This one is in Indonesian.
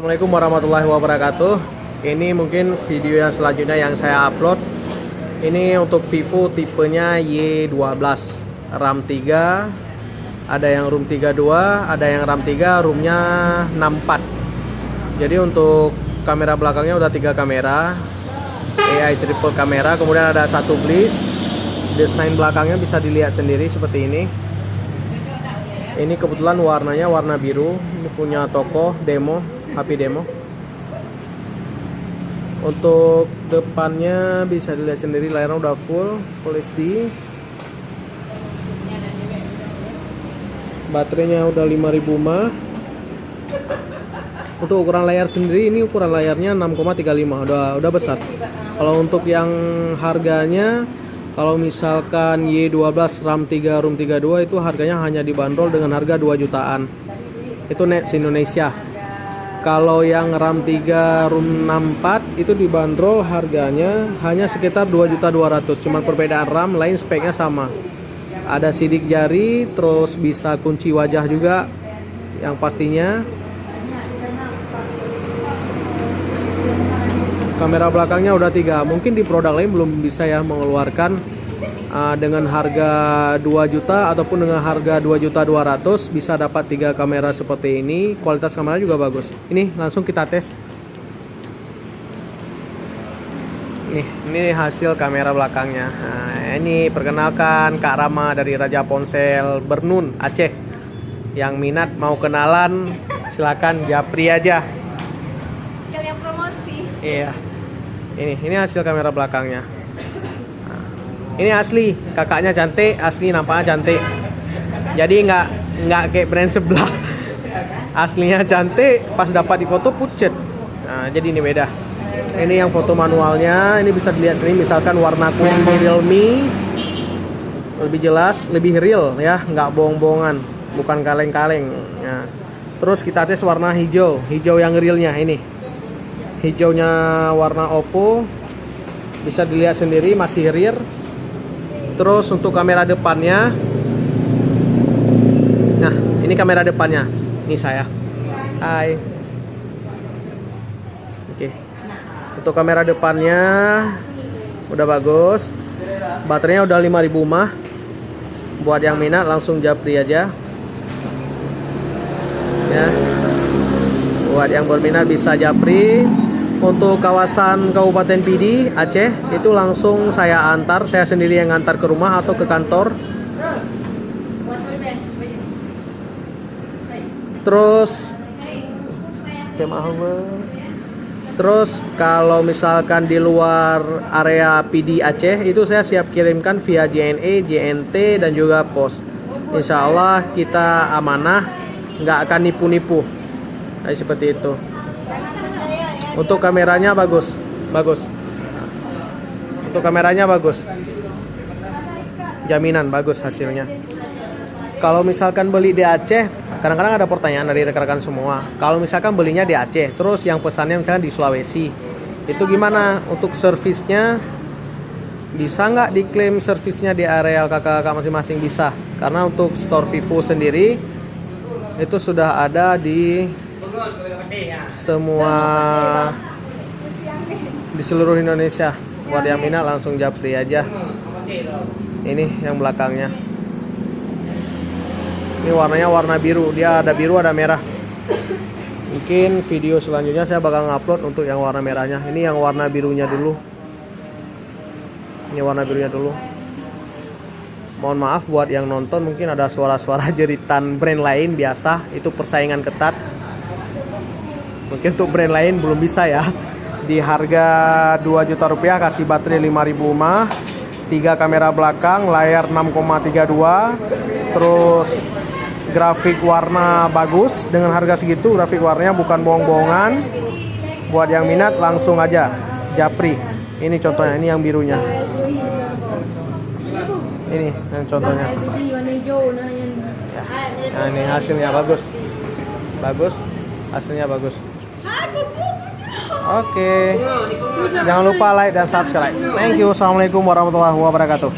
Assalamualaikum warahmatullahi wabarakatuh. Ini mungkin video yang selanjutnya yang saya upload. Ini untuk Vivo tipenya Y12 RAM 3. Ada yang ROM 32, ada yang RAM 3, ROM-nya 64. Jadi untuk kamera belakangnya udah 3 kamera, AI triple kamera, kemudian ada satu bliss. Desain belakangnya bisa dilihat sendiri seperti ini. Ini kebetulan warnanya warna biru. Ini punya toko demo, HP demo. Untuk depannya bisa dilihat sendiri, layarnya udah full HD. Baterainya udah 5000 mAh. Untuk ukuran layar sendiri, ini ukuran layarnya 6,35, udah besar. Kalau untuk yang harganya, kalau misalkan Y12 RAM 3 ROM 32 itu harganya hanya dibanderol dengan harga 2 jutaan. Itu net Indonesia. Kalau yang RAM 3 ROM 64 itu dibanderol harganya hanya sekitar 2.200.000. Cuman perbedaan RAM, lain speknya sama. Ada sidik jari, terus bisa kunci wajah juga yang pastinya. Kamera belakangnya udah 3. Mungkin di produk lain belum bisa ya mengeluarkan dengan harga 2 juta ataupun dengan harga 2.200.000 bisa dapat 3 kamera seperti ini. Kualitas kamera juga bagus. Ini langsung kita tes. Ini hasil kamera belakangnya. Nah, ini perkenalkan Kak Rama dari Raja Ponsel Bernun, Aceh. Yang minat mau kenalan silakan japri aja. Sekalian promosi. Iya. Ini hasil kamera belakangnya. Nah, ini asli, kakaknya cantik, asli nampaknya cantik. Jadi nggak kayak brand sebelah. Aslinya cantik, pas dapat di foto pucet. Nah, jadi ini beda. Ini yang foto manualnya, ini bisa dilihat sini, misalkan warna kuning di Realme lebih jelas, lebih real ya, nggak bohong-bohongan, bukan kaleng-kaleng. Nah, terus kita tes warna hijau yang realnya ini. Hijaunya warna Oppo, bisa dilihat sendiri masih rear. Terus untuk kamera depannya, nah ini kamera depannya, ini saya. Hai. Oke. Untuk kamera depannya udah bagus, baterainya udah 5000 mAh. Buat yang minat langsung japri aja ya. Buat yang berminat bisa japri. Untuk kawasan Kabupaten Pidi Aceh itu langsung saya antar, saya sendiri yang antar ke rumah atau ke kantor. Terus kalau misalkan di luar area Pidi Aceh itu saya siap kirimkan via JNE, JNT dan juga pos. Insya Allah kita amanah, nggak akan nipu-nipu. Nah, seperti itu. Untuk kameranya bagus. Untuk kameranya bagus. Jaminan bagus hasilnya. Kalau misalkan beli di Aceh, kadang-kadang ada pertanyaan dari rekan-rekan semua. Kalau misalkan belinya di Aceh, terus yang pesannya misalnya di Sulawesi, itu gimana? Untuk servisnya bisa nggak diklaim servisnya di area kakak-kakak masing-masing? Bisa. Karena untuk store Vivo sendiri itu sudah ada di semua, di seluruh Indonesia. Buat yang minat langsung japri aja. Ini yang belakangnya. Ini warnanya warna biru, dia ada biru ada merah. Mungkin video selanjutnya saya bakal ngupload untuk yang warna merahnya. Ini yang warna birunya dulu. Ini warna birunya dulu. Mohon maaf buat yang nonton, mungkin ada suara-suara jeritan brand lain, biasa itu persaingan ketat. Mungkin untuk brand lain belum bisa ya. Di harga 2 juta rupiah kasih baterai 5000 mAh, 3 kamera belakang, layar 6,32, terus grafik warna bagus. Dengan harga segitu grafik warnanya bukan bohong-bohongan. Buat yang minat langsung aja japri. Ini contohnya, ini yang birunya. Ini yang contohnya ya. Nah, ini hasilnya bagus. Hasilnya bagus. Oke. Jangan lupa like dan subscribe. Thank you. Assalamualaikum warahmatullahi wabarakatuh.